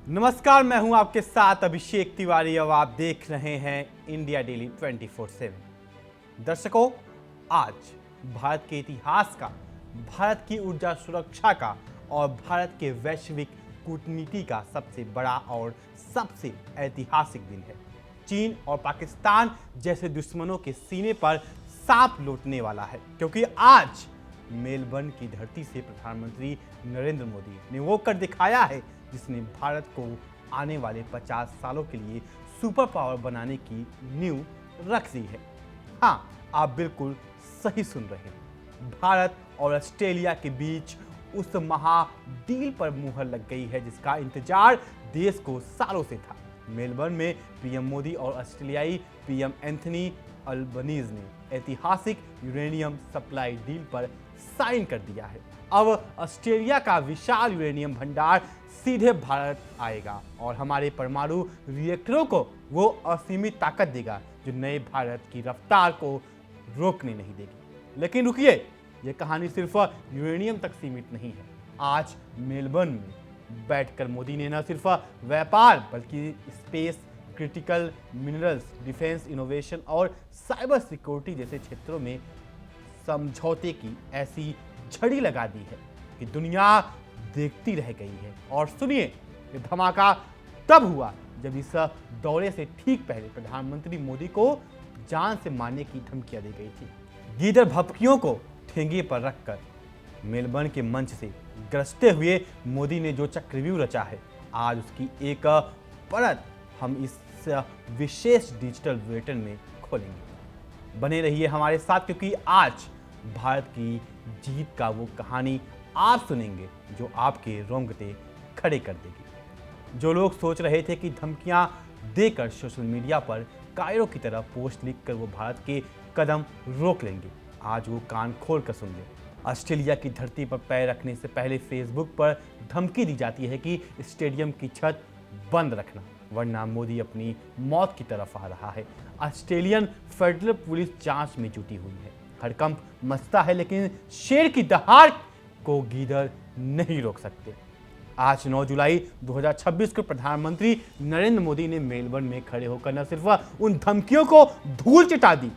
नमस्कार, मैं हूं आपके साथ अभिषेक तिवारी और आप देख रहे हैं इंडिया डेली 24/7। दर्शकों, आज भारत के इतिहास का, भारत की ऊर्जा सुरक्षा का और भारत के वैश्विक कूटनीति का सबसे बड़ा और सबसे ऐतिहासिक दिन है। चीन और पाकिस्तान जैसे दुश्मनों के सीने पर सांप लौटने वाला है, क्योंकि आज मेलबर्न की धरती से प्रधानमंत्री नरेंद्र मोदी ने वो कर दिखाया है जिसने भारत को आने वाले 50 सालों के लिए सुपर पावर बनाने की नींव रख दी है। हाँ, आप बिल्कुल सही सुन रहे हैं। भारत और ऑस्ट्रेलिया के बीच उस महा डील पर मुहर लग गई है जिसका इंतजार देश को सालों से था। मेलबर्न में पीएम मोदी और ऑस्ट्रेलियाई पीएम एंथनी अल्बनीज ने ऐतिहासिक यूरेनियम सप्लाई डील पर साइन कर दिया है। अब ऑस्ट्रेलिया का विशाल यूरेनियम भंडार सीधे भारत आएगा और हमारे परमाणु रिएक्टरों को वो असीमित ताकत देगा जो नए भारत की रफ्तार को रोकने नहीं देगी। लेकिन रुकिए, ये कहानी सिर्फ यूरेनियम तक सीमित नहीं है। आज मेलबर्न में बैठकर मोदी ने न सिर्फ व्यापार बल्कि space, critical minerals, defence, innovation और साइबर सिक्योरिटी जैसे क्षेत्रों में समझौते की ऐसी झड़ी लगा दी है कि दुनिया देखती रह गई है। और सुनिए, ये धमाका तब हुआ जब इस दौरे से ठीक पहले प्रधानमंत्री मोदी को जान से मारने की धमकियां दी गई थी। गीदड़ भपकियों को ठेंगे पर रखकर मेलबर्न के मंच से गरजते हुए मोदी ने जो चक्रव्यूह रचा है, आज उसकी एक परत हम इस विशेष डिजिटल बुलेटिन में खोलेंगे। बने रहिए हमारे साथ, क्योंकि आज भारत की जीत का वो कहानी आप सुनेंगे जो आपके रोंगटे खड़े कर देगी। जो लोग सोच रहे थे कि धमकियां देकर सोशल मीडिया पर कायरों की तरह पोस्ट लिखकर वो भारत के कदम रोक लेंगे, आज वो कान खोल कर सुन ले। ऑस्ट्रेलिया की धरती पर पैर रखने से पहले फेसबुक पर धमकी दी जाती है कि स्टेडियम की छत बंद रखना, वरना मोदी अपनी मौत की तरफ आ रहा है। ऑस्ट्रेलियन फेडरल पुलिस जांच में जुटी हुई है। हड़कंप मचता है, लेकिन शेर की दहाड़ को गीदड़ नहीं रोक सकते। आज 9 जुलाई 2026 को प्रधानमंत्री नरेंद्र मोदी ने मेलबर्न में खड़े होकर न सिर्फ उन धमकियों को धूल चटा दी,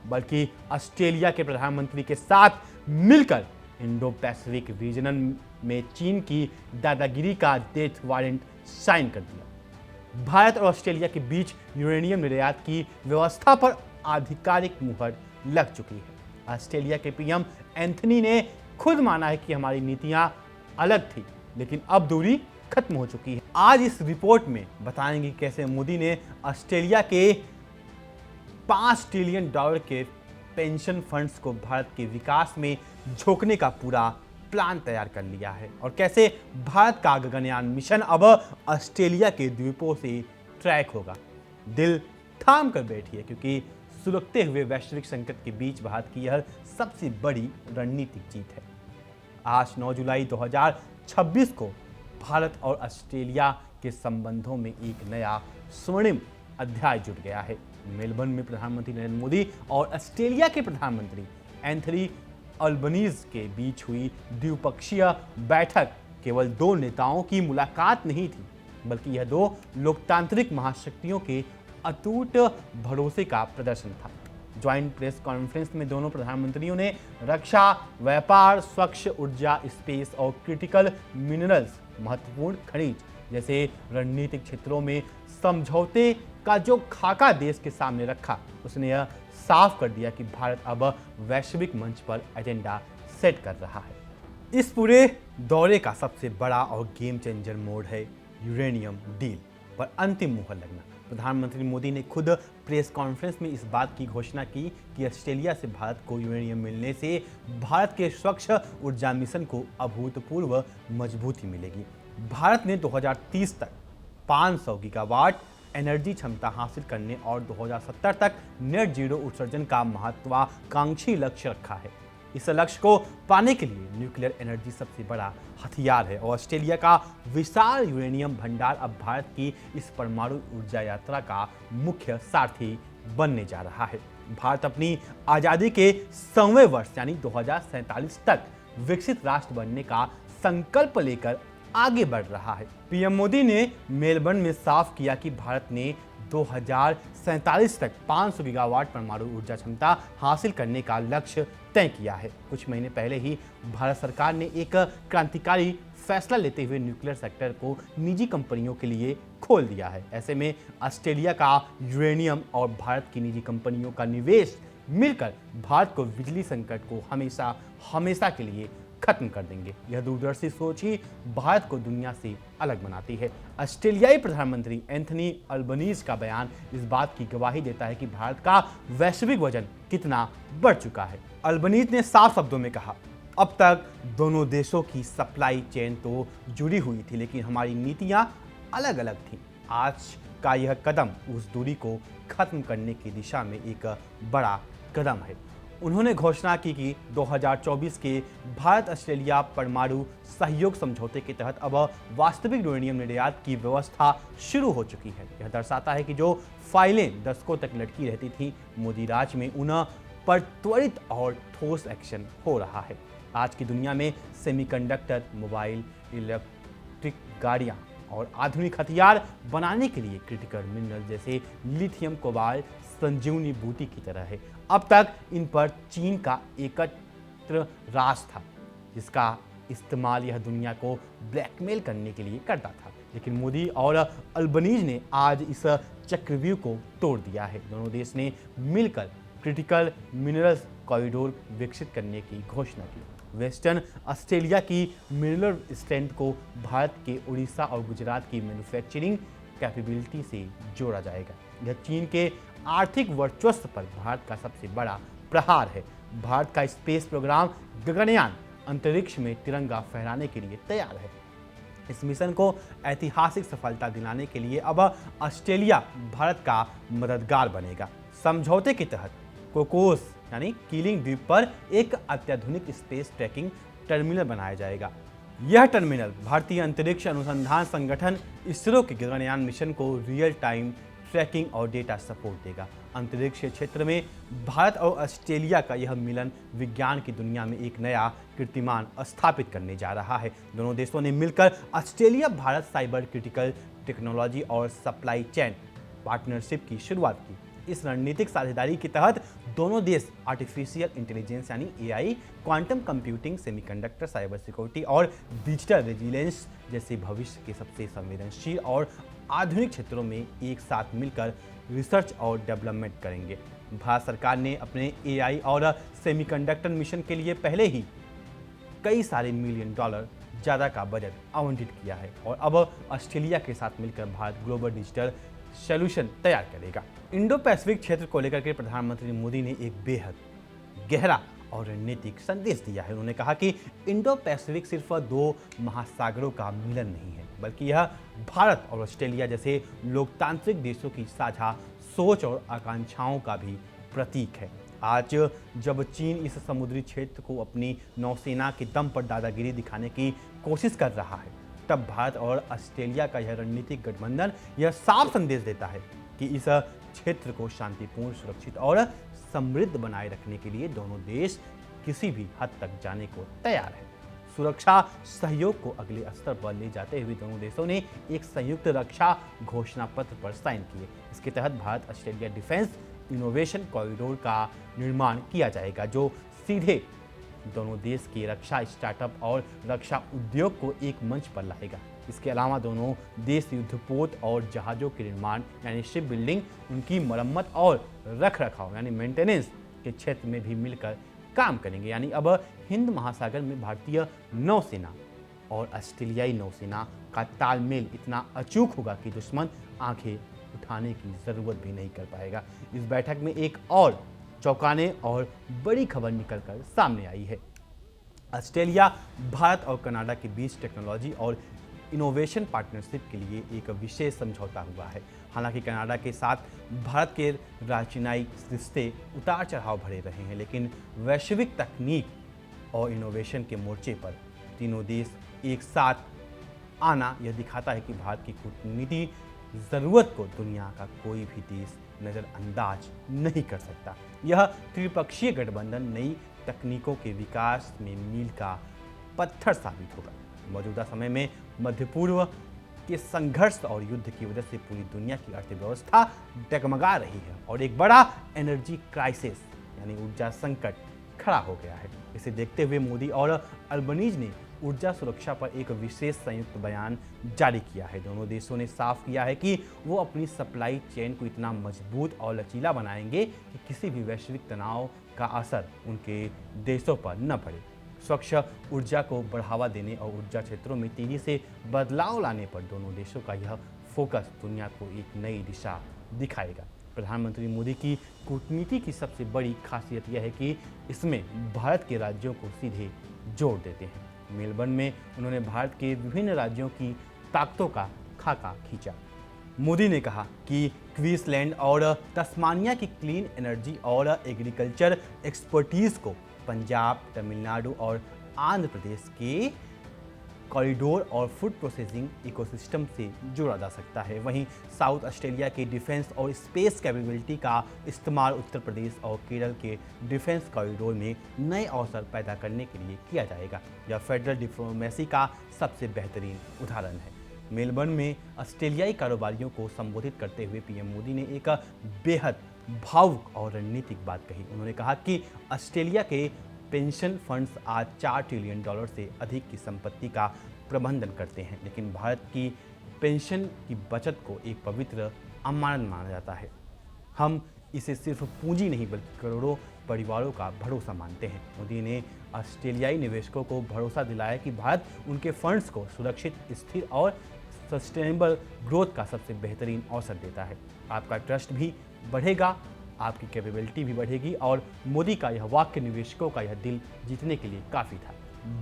बल्कि ऑस्ट्रेलिया के प्रधानमंत्री के साथ मिलकर इंडो पैसिफिक रीजन में चीन की दादागिरी का डेथ वारंट साइन कर दिया। भारत और ऑस्ट्रेलिया के बीच यूरेनियम निर्यात की व्यवस्था पर आधिकारिक मुहर लग चुकी है। ऑस्ट्रेलिया के पीएम एंथनी ने खुद माना है कि हमारी नीतियां अलग थी, लेकिन अब दूरी खत्म हो चुकी है। आज इस रिपोर्ट में बताएंगे कैसे मोदी ने ऑस्ट्रेलिया के $5 ट्रिलियन के पेंशन फंड्स को भारत के विकास में झोंकने का पूरा प्लान तैयार कर लिया है, और कैसे भारत का गगनयान मिशन अब ऑस्ट्रेलिया के द्वीपों से ट्रैक होगा। दिल थाम कर बैठिए, क्योंकि सुलगते हुए वैश्विक संकट के बीच भारत की यह सबसे बड़ी रणनीतिक जीत है। आज 9 जुलाई 2026 को भारत और ऑस्ट्रेलिया के संबंधों में एक नया स्वर्णिम अध्याय जुड़ गया है। मेलबर्न में प्रधानमंत्री नरेंद्र मोदी और ऑस्ट्रेलिया के प्रधानमंत्री एंथनी अल्बनीज के बीच हुई द्विपक्षीय बैठक केवल दो नेताओं की मुलाकात नहीं थी, बल्कि यह दो लोकतांत्रिक महाशक्तियों के अटूट भरोसे का प्रदर्शन था। ज्वाइंट प्रेस कॉन्फ्रेंस में दोनों प्रधानमंत्रियों ने रक्षा, व्यापार, स्वच्छ ऊर्जा, स्पेस और क्रिटिकल मिनरल्स, महत्वपूर्ण खनिज जैसे रणनीतिक क्षेत्रों में समझौते का जो खाका देश के सामने रखा, उसने यह साफ कर दिया कि भारत अब वैश्विक मंच पर एजेंडा सेट कर रहा है। इस पूरे दौरे का सबसे बड़ा और गेम चेंजर मोड है यूरेनियम डील पर अंतिम मुहर लगना। प्रधानमंत्री मोदी ने खुद प्रेस कॉन्फ्रेंस में इस बात की घोषणा की कि ऑस्ट्रेलिया से भारत को यूरेनियम मिलने से भारत के स्वच्छ ऊर्जा मिशन को अभूतपूर्व मजबूती मिलेगी। भारत ने 2030 तक 500 गीगावाट एनर्जी क्षमता हासिल करने और 2070 तक नेट जीरो उत्सर्जन का महत्वाकांक्षी लक्ष्य रखा है। इस लक्ष्य को पाने के लिए न्यूक्लियर एनर्जी सबसे बड़ा हथियार है, और ऑस्ट्रेलिया का विशाल यूरेनियम भंडार अब भारत की इस परमाणु ऊर्जा यात्रा का मुख्य सारथी बनने जा रहा है। भारत अपनी आज़ादी के 100वें वर्ष यानी 2047 तक विकसित राष्ट्र बनने का संकल्प लेकर आगे बढ़ रहा है। पीएम मोदी ने मेलबर्न में साफ किया कि भारत ने 2047 तक 500 गीगावाट परमाणु ऊर्जा क्षमता हासिल करने का लक्ष्य तय किया है। कुछ महीने पहले ही भारत सरकार ने एक क्रांतिकारी फैसला लेते हुए न्यूक्लियर सेक्टर को निजी कंपनियों के लिए खोल दिया है। ऐसे में ऑस्ट्रेलिया का यूरेनियम और भारत की निजी कंपनियों का निवेश मिलकर भारत को बिजली संकट को हमेशा हमेशा के लिए खत्म कर देंगे। यह दूरदर्शी सोच ही भारत को दुनिया से अलग बनाती है। ऑस्ट्रेलियाई प्रधानमंत्री एंथनी अल्बनीज का बयान इस बात की गवाही देता है कि भारत का वैश्विक वजन कितना बढ़ चुका है। अल्बनीज ने साफ शब्दों में कहा, अब तक दोनों देशों की सप्लाई चेन तो जुड़ी हुई थी, लेकिन हमारी नीतियां अलग अलग थीं। आज का यह कदम उस दूरी को खत्म करने की दिशा में एक बड़ा कदम है। उन्होंने घोषणा की कि 2024 के भारत ऑस्ट्रेलिया परमाणु सहयोग समझौते के तहत अब वास्तविक यूरेनियम निर्यात की व्यवस्था शुरू हो चुकी है। यह दर्शाता है कि जो फाइलें दशकों तक लटकी रहती थीं, मोदी राज में उन पर त्वरित और ठोस एक्शन हो रहा है। आज की दुनिया में सेमीकंडक्टर, मोबाइल, इलेक्ट्रिक गाड़ियाँ और आधुनिक हथियार बनाने के लिए क्रिटिकल मिनरल जैसे लिथियम, कोबाल्ट संजीवनी बूटी की तरह है। अब तक इन पर चीन का एकत्र राज था, जिसका इस्तेमाल यह दुनिया को ब्लैकमेल करने के लिए करता था। लेकिन मोदी और अल्बनीज ने आज इस चक्रव्यूह को तोड़ दिया है। दोनों देश ने मिलकर क्रिटिकल मिनरल्स कॉरिडोर विकसित करने की घोषणा की। वेस्टर्न ऑस्ट्रेलिया की मिनरल स्ट्रेंथ को भारत के उड़ीसा और गुजरात की मैन्युफैक्चरिंग कैपेबिलिटी से जोड़ा जाएगा। यह चीन के आर्थिक वर्चस्व पर भारत का सबसे बड़ा प्रहार है। भारत का स्पेस प्रोग्राम गगनयान अंतरिक्ष में तिरंगा फहराने के लिए तैयार है। इस मिशन को ऐतिहासिक सफलता दिलाने के लिए अब ऑस्ट्रेलिया भारत का मददगार बनेगा। समझौते के तहत कोकोस यानी कीलिंग द्वीप पर एक अत्याधुनिक स्पेस ट्रैकिंग टर्मिनल बनाया जाएगा। यह टर्मिनल भारतीय अंतरिक्ष अनुसंधान संगठन इसरो के गगनयान मिशन को रियल टाइम ट्रैकिंग और डेटा सपोर्ट देगा। अंतरिक्ष क्षेत्र में भारत और ऑस्ट्रेलिया का यह मिलन विज्ञान की दुनिया में एक नया कीर्तिमान स्थापित करने जा रहा है। दोनों देशों ने मिलकर Australia Bharat cyber critical technology और सप्लाई चेन पार्टनरशिप की शुरुआत की। इस रणनीतिक साझेदारी के तहत दोनों देश आर्टिफिशियल इंटेलिजेंस यानी AI, quantum computing, semiconductor, cyber security और डिजिटल रेजिलेंस जैसे भविष्य के सबसे संवेदनशील और आधुनिक क्षेत्रों में एक साथ मिलकर रिसर्च और डेवलपमेंट करेंगे। भारत सरकार ने अपने एआई और सेमीकंडक्टर मिशन के लिए पहले ही कई सारे मिलियन डॉलर ज़्यादा का बजट आवंटित किया है और अब ऑस्ट्रेलिया के साथ मिलकर भारत ग्लोबल डिजिटल सॉल्यूशन तैयार करेगा। इंडो पैसिफिक क्षेत्र को लेकर के प्रधानमंत्री मोदी ने एक बेहद गहरा और रणनीतिक संदेश दिया है। उन्होंने कहा कि इंडो पैसिफिक सिर्फ दो महासागरों का मिलन नहीं है, बल्कि यह भारत और ऑस्ट्रेलिया जैसे लोकतांत्रिक देशों की साझा सोच और आकांक्षाओं का भी प्रतीक है। आज जब चीन इस समुद्री क्षेत्र को अपनी नौसेना के दम पर दादागिरी दिखाने की कोशिश कर रहा है, तब भारत और ऑस्ट्रेलिया का यह रणनीतिक गठबंधन यह साफ संदेश देता है कि इस क्षेत्र को शांतिपूर्ण, सुरक्षित और समृद्ध बनाए रखने के लिए दोनों देश किसी भी हद तक जाने को तैयार है। सुरक्षा सहयोग को अगले स्तर पर ले जाते हुए दोनों देशों ने एक संयुक्त रक्षा घोषणा पत्र पर साइन किए। इसके तहत Bharat Australia defence innovation corridor का निर्माण किया जाएगा, जो सीधे दोनों देश के रक्षा स्टार्टअप और रक्षा उद्योग को एक मंच पर लाएगा। इसके अलावा दोनों देश युद्धपोत और जहाज़ों के निर्माण यानी शिप बिल्डिंग, उनकी मरम्मत और रख रखाव यानी मेंटेनेंस के क्षेत्र में भी मिलकर काम करेंगे। यानी अब हिंद महासागर में भारतीय नौसेना और ऑस्ट्रेलियाई नौसेना का तालमेल इतना अचूक होगा कि दुश्मन आंखें उठाने की ज़रूरत भी नहीं कर पाएगा। इस बैठक में एक और चौंकाने और बड़ी खबर निकलकर सामने आई है। ऑस्ट्रेलिया, भारत और कनाडा के बीच टेक्नोलॉजी और इनोवेशन पार्टनरशिप के लिए एक विशेष समझौता हुआ है। हालांकि कनाडा के साथ भारत के राजनयिक रिश्ते उतार चढ़ाव भरे रहे हैं, लेकिन वैश्विक तकनीक और इनोवेशन के मोर्चे पर तीनों देश एक साथ आना यह दिखाता है कि भारत की कूटनीति ज़रूरत को दुनिया का कोई भी देश नज़रअंदाज नहीं कर सकता। यह त्रिपक्षीय गठबंधन नई तकनीकों के विकास में मील का पत्थर साबित होगा। मौजूदा समय में मध्य पूर्व के संघर्ष और युद्ध की वजह से पूरी दुनिया की अर्थव्यवस्था डगमगा रही है और एक बड़ा एनर्जी क्राइसिस यानी ऊर्जा संकट खड़ा हो गया है। इसे देखते हुए मोदी और अल्बनीज ने ऊर्जा सुरक्षा पर एक विशेष संयुक्त बयान जारी किया है। दोनों देशों ने साफ किया है कि वो अपनी सप्लाई चेन को इतना मजबूत और लचीला बनाएंगे कि किसी भी वैश्विक तनाव का असर उनके देशों पर न पड़े। स्वच्छ ऊर्जा को बढ़ावा देने और ऊर्जा क्षेत्रों में तेजी से बदलाव लाने पर दोनों देशों का यह फोकस दुनिया को एक नई दिशा दिखाएगा। प्रधानमंत्री मोदी की कूटनीति की सबसे बड़ी खासियत यह है कि इसमें भारत के राज्यों को सीधे जोड़ देते हैं। मेलबर्न में उन्होंने भारत के विभिन्न राज्यों की ताकतों का खाका खींचा। मोदी ने कहा कि क्वींसलैंड और तस्मानिया की क्लीन एनर्जी और एग्रीकल्चर एक्सपर्टीज को पंजाब, तमिलनाडु और आंध्र प्रदेश के कॉरिडोर और फूड प्रोसेसिंग इकोसिस्टम से जोड़ा जा सकता है। वहीं साउथ ऑस्ट्रेलिया के डिफेंस और स्पेस कैपेबिलिटी का इस्तेमाल उत्तर प्रदेश और केरल के डिफेंस कॉरिडोर में नए अवसर पैदा करने के लिए किया जाएगा। यह फेडरल डिप्लोमेसी का सबसे बेहतरीन उदाहरण है। मेलबर्न में ऑस्ट्रेलियाई कारोबारियों को संबोधित करते हुए पीएम मोदी ने एक बेहद भावुक और रणनीतिक बात कही। उन्होंने कहा कि ऑस्ट्रेलिया के पेंशन फंड्स आज $4 ट्रिलियन से अधिक की संपत्ति का प्रबंधन करते हैं, लेकिन भारत की पेंशन की बचत को एक पवित्र अमानत माना जाता है। हम इसे सिर्फ पूंजी नहीं बल्कि करोड़ों परिवारों का भरोसा मानते हैं। मोदी ने ऑस्ट्रेलियाई निवेशकों को भरोसा दिलाया कि भारत उनके फंड्स को सुरक्षित, स्थिर और सस्टेनेबल ग्रोथ का सबसे बेहतरीन अवसर देता है। आपका ट्रस्ट भी बढ़ेगा, आपकी कैपेबिलिटी भी बढ़ेगी और मोदी का यह वाक्य निवेशकों का यह दिल जीतने के लिए काफ़ी था।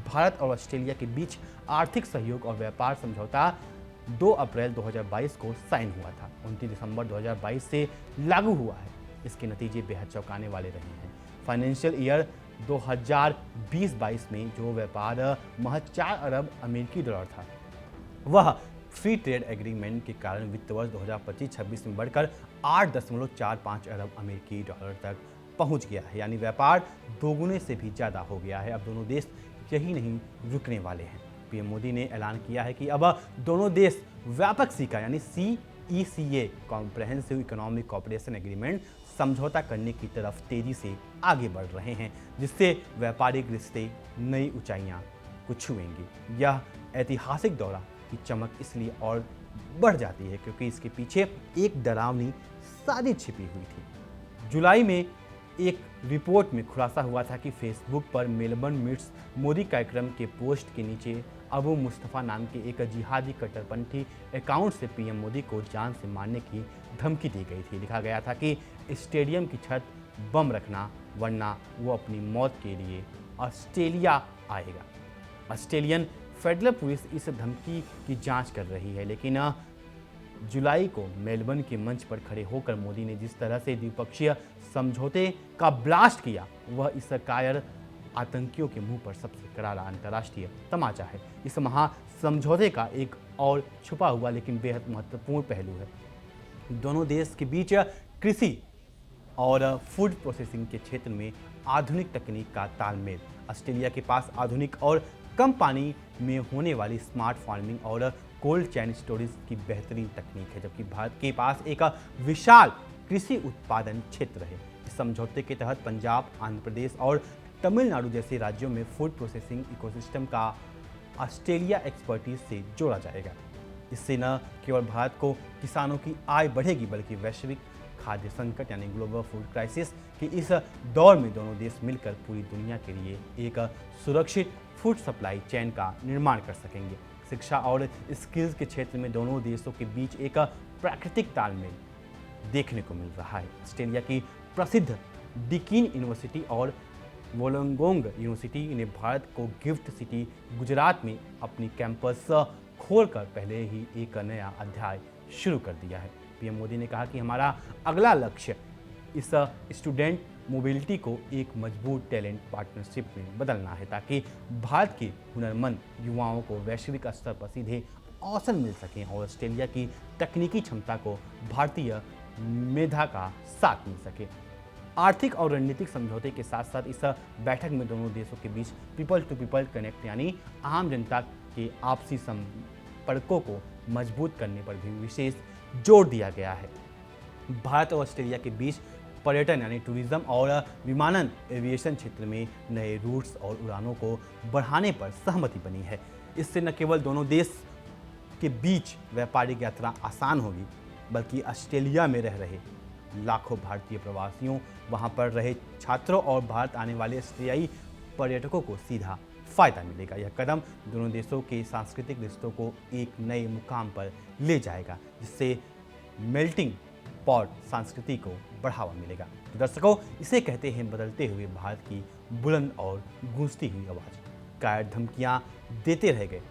भारत और ऑस्ट्रेलिया के बीच आर्थिक सहयोग और व्यापार समझौता 2 अप्रैल 2022 को साइन हुआ था। 29 दिसंबर 2022 से लागू हुआ है। इसके नतीजे बेहद चौंकाने वाले रहे हैं। फाइनेंशियल ईयर 2020-22 में जो व्यापार महज 4 अरब अमेरिकी डॉलर था, वह फ्री ट्रेड एग्रीमेंट के कारण वित्त वर्ष 2025-26 में बढ़कर 8.45 अरब अमेरिकी डॉलर तक पहुंच गया है। यानी व्यापार दोगुने से भी ज़्यादा हो गया है। अब दोनों देश यही नहीं रुकने वाले हैं। पीएम मोदी ने ऐलान किया है कि अब दोनों देश व्यापक सीका यानी CECA comprehensive economic cooperation agreement समझौता करने की तरफ तेजी से आगे बढ़ रहे हैं, जिससे व्यापारिक रिश्ते नई ऊंचाइयां को छुएंगे। यह ऐतिहासिक दौरा की चमक इसलिए और बढ़ जाती है क्योंकि इसके पीछे एक डरावनी साजिश छिपी हुई थी। जुलाई में एक रिपोर्ट में खुलासा हुआ था कि फेसबुक पर मेलबर्न मीट्स मोदी कार्यक्रम के पोस्ट के नीचे अबू मुस्तफ़ा नाम के एक जिहादी कट्टरपंथी अकाउंट से पीएम मोदी को जान से मारने की धमकी दी गई थी। लिखा गया था कि स्टेडियम की छत बम रखना वरना वो अपनी मौत के लिए ऑस्ट्रेलिया आएगा। ऑस्ट्रेलियन फेडरल पुलिस इस धमकी की जांच कर रही है, लेकिन जुलाई को मेलबर्न के मंच पर खड़े होकर मोदी ने जिस तरह से द्विपक्षीय समझौते का ब्लास्ट किया, वह इस कायर आतंकियों के मुंह पर सबसे करारा अंतर्राष्ट्रीय तमाचा है। इस महा समझौते का एक और छुपा हुआ लेकिन बेहद महत्वपूर्ण पहलू है। दोनों देश के बीच कृषि और फूड प्रोसेसिंग के क्षेत्र में आधुनिक तकनीक का तालमेल। ऑस्ट्रेलिया के पास आधुनिक और कम पानी में होने वाली स्मार्ट फार्मिंग और कोल्ड चैन स्टोरेज की बेहतरीन तकनीक है, जबकि भारत के पास एक विशाल कृषि उत्पादन क्षेत्र है। इस समझौते के तहत पंजाब, आंध्र प्रदेश और तमिलनाडु जैसे राज्यों में फूड प्रोसेसिंग इकोसिस्टम का ऑस्ट्रेलिया एक्सपर्टीज से जोड़ा जाएगा। इससे न केवल भारत को किसानों की आय बढ़ेगी बल्कि वैश्विक खाद्य संकट यानी ग्लोबल फूड क्राइसिस के इस दौर में दोनों देश मिलकर पूरी दुनिया के लिए एक सुरक्षित फूड सप्लाई चेन का निर्माण कर सकेंगे। शिक्षा और स्किल्स के क्षेत्र में दोनों देशों के बीच एक प्राकृतिक तालमेल देखने को मिल रहा है। ऑस्ट्रेलिया की प्रसिद्ध डिकीन यूनिवर्सिटी और वोलोंगोंग यूनिवर्सिटी ने भारत को गिफ्ट सिटी गुजरात में अपनी कैंपस खोलकर पहले ही एक नया अध्याय शुरू कर दिया है। पीएम मोदी ने कहा कि हमारा अगला लक्ष्य इस स्टूडेंट मोबिलिटी को एक मजबूत टैलेंट पार्टनरशिप में बदलना है ताकि भारत के हुनरमंद युवाओं को वैश्विक स्तर पर सीधे अवसर मिल सकें और ऑस्ट्रेलिया की तकनीकी क्षमता को भारतीय मेधा का साथ मिल सके। आर्थिक और रणनीतिक समझौते के साथ साथ इस बैठक में दोनों देशों के बीच पीपल टू पीपल कनेक्ट यानी आम जनता के आपसी संपर्कों को मजबूत करने पर भी विशेष जोर दिया गया है। भारत और ऑस्ट्रेलिया के बीच पर्यटन यानी टूरिज्म और विमानन एविएशन क्षेत्र में नए रूट्स और उड़ानों को बढ़ाने पर सहमति बनी है। इससे न केवल दोनों देश के बीच व्यापारिक यात्रा आसान होगी, बल्कि ऑस्ट्रेलिया में रह रहे लाखों भारतीय प्रवासियों, वहां पर रहे छात्रों और भारत आने वाले ऑस्ट्रेलियाई पर्यटकों को सीधा फायदा मिलेगा। यह कदम दोनों देशों के सांस्कृतिक रिश्तों को एक नए मुकाम पर ले जाएगा, जिससे मेल्टिंग पॉट संस्कृति को बढ़ावा मिलेगा। तो दर्शकों, इसे कहते हैं बदलते हुए भारत की बुलंद और गूंजती हुई आवाज़। कायर धमकियां देते रह गए,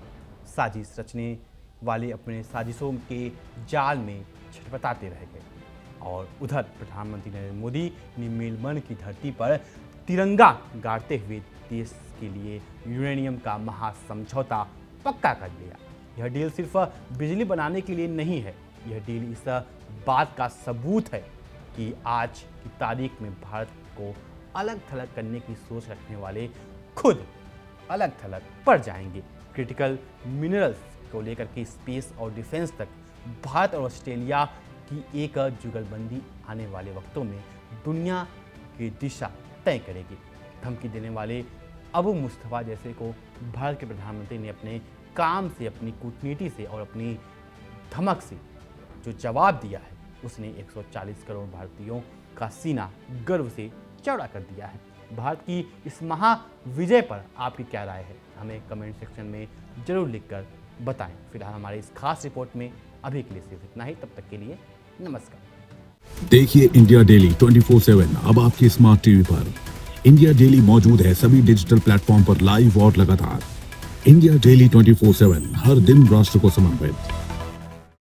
साजिश रचने वाले अपने साजिशों के जाल में छटपटाते रह गए, और उधर प्रधानमंत्री नरेंद्र मोदी ने मेलबर्न की धरती पर तिरंगा गाड़ते हुए देश के लिए यूरेनियम का महासमझौता पक्का कर लिया। यह डील सिर्फ बिजली बनाने के लिए नहीं है, यह डील इस बात का सबूत है कि आज की तारीख में भारत को अलग थलग करने की सोच रखने वाले खुद अलग थलग पड़ जाएंगे। क्रिटिकल मिनरल्स को लेकर के स्पेस और डिफेंस तक भारत और ऑस्ट्रेलिया की एक जुगलबंदी आने वाले वक्तों में दुनिया की दिशा तय करेगी। धमकी देने वाले अबू मुस्तफा जैसे को भारत के प्रधानमंत्री ने अपने काम से, अपनी कूटनीति से और अपनी धमक से जो जवाब दिया है, उसने 140 करोड़ भारतीयों का सीना गर्व से चौड़ा कर दिया है। भारत की इस महाविजय पर आपकी क्या राय है, हमें कमेंट सेक्शन में जरूर लिखकर बताएं। फिलहाल हमारे इस खास रिपोर्ट में अभी के लिए सिर्फ इतना ही। तब तक के लिए नमस्कार। देखिए इंडिया डेली 24/7 अब आपके स्मार्ट टीवी पर। इंडिया डेली मौजूद है सभी डिजिटल प्लेटफॉर्म पर लाइव और लगातार। इंडिया डेली 24/7 हर दिन राष्ट्र को समर्पित।